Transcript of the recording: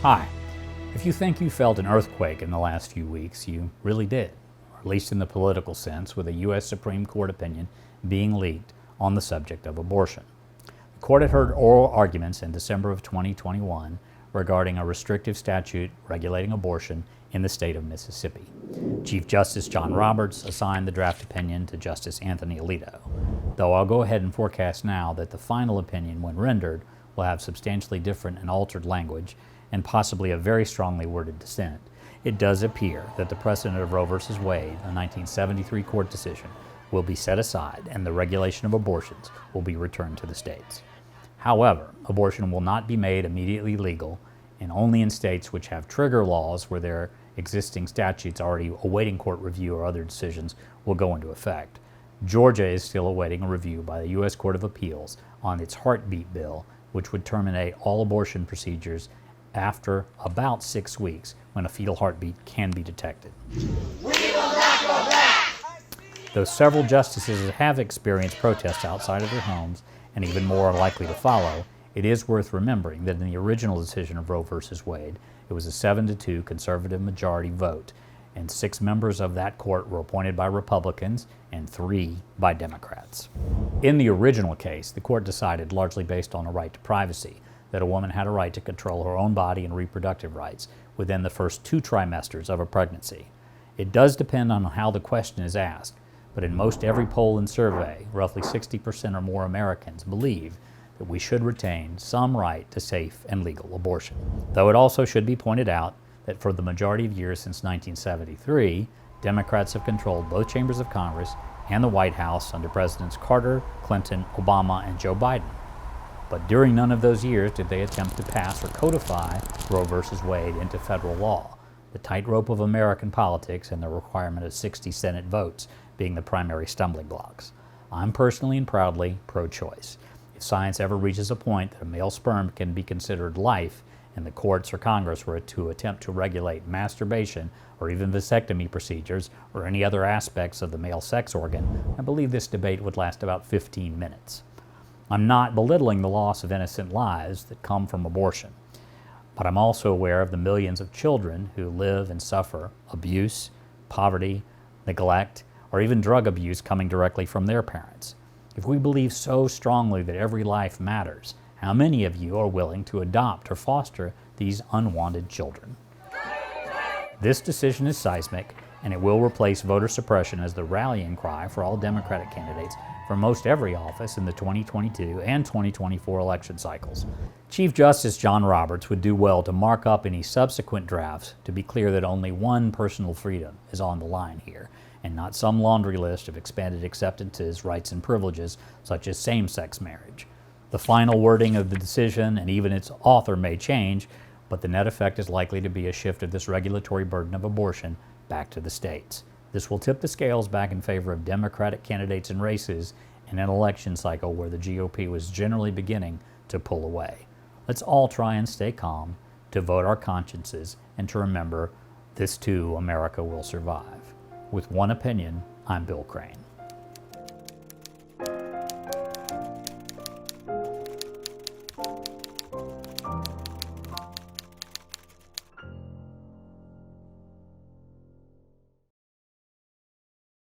Hi. If you think you felt an earthquake in the last few weeks, you really did, or at least in the political sense, with a U.S. Supreme Court opinion being leaked on the subject of abortion. The court had heard oral arguments in December of 2021 regarding a restrictive statute regulating abortion in the state of Mississippi. Chief Justice John Roberts assigned the draft opinion to Justice Anthony Alito, though I'll go ahead and forecast now that the final opinion, when rendered, will have substantially different and altered language and possibly a very strongly worded dissent. It does appear that the precedent of Roe v. Wade, a 1973 court decision, will be set aside and the regulation of abortions will be returned to the states. However, abortion will not be made immediately legal, and only in states which have trigger laws where their existing statutes already awaiting court review or other decisions will go into effect. Georgia is still awaiting a review by the U.S. Court of Appeals on its heartbeat bill, which would terminate all abortion procedures after about 6 weeks when a fetal heartbeat can be detected. We will not go back! Though several justices have experienced protests outside of their homes, and even more are likely to follow, it is worth remembering that in the original decision of Roe v. Wade, it was a 7-2 conservative majority vote, and 6 members of that court were appointed by Republicans and 3 by Democrats. In the original case, the court decided, largely based on a right to privacy, that a woman had a right to control her own body and reproductive rights within the first 2 trimesters of a pregnancy. It does depend on how the question is asked, but in most every poll and survey, roughly 60% or more Americans believe that we should retain some right to safe and legal abortion. Though it also should be pointed out that for the majority of years since 1973, Democrats have controlled both chambers of Congress and the White House under Presidents Carter, Clinton, Obama, and Joe Biden. But during none of those years did they attempt to pass or codify Roe v. Wade into federal law, the tightrope of American politics and the requirement of 60 Senate votes being the primary stumbling blocks. I'm personally and proudly pro-choice. If science ever reaches a point that a male sperm can be considered life, and the courts or Congress were to attempt to regulate masturbation or even vasectomy procedures or any other aspects of the male sex organ, I believe this debate would last about 15 minutes. I'm not belittling the loss of innocent lives that come from abortion, but I'm also aware of the millions of children who live and suffer abuse, poverty, neglect, or even drug abuse coming directly from their parents. If we believe so strongly that every life matters, how many of you are willing to adopt or foster these unwanted children? This decision is seismic, and it will replace voter suppression as the rallying cry for all Democratic candidates for most every office in the 2022 and 2024 election cycles. Chief Justice John Roberts would do well to mark up any subsequent drafts to be clear that only one personal freedom is on the line here, and not some laundry list of expanded acceptances, rights, and privileges such as same-sex marriage. The final wording of the decision and even its author may change, but the net effect is likely to be a shift of this regulatory burden of abortion back to the states. This will tip the scales back in favor of Democratic candidates in races in an election cycle where the GOP was generally beginning to pull away. Let's all try and stay calm, to vote our consciences, and to remember this too, America will survive. With one opinion, I'm Bill Crane.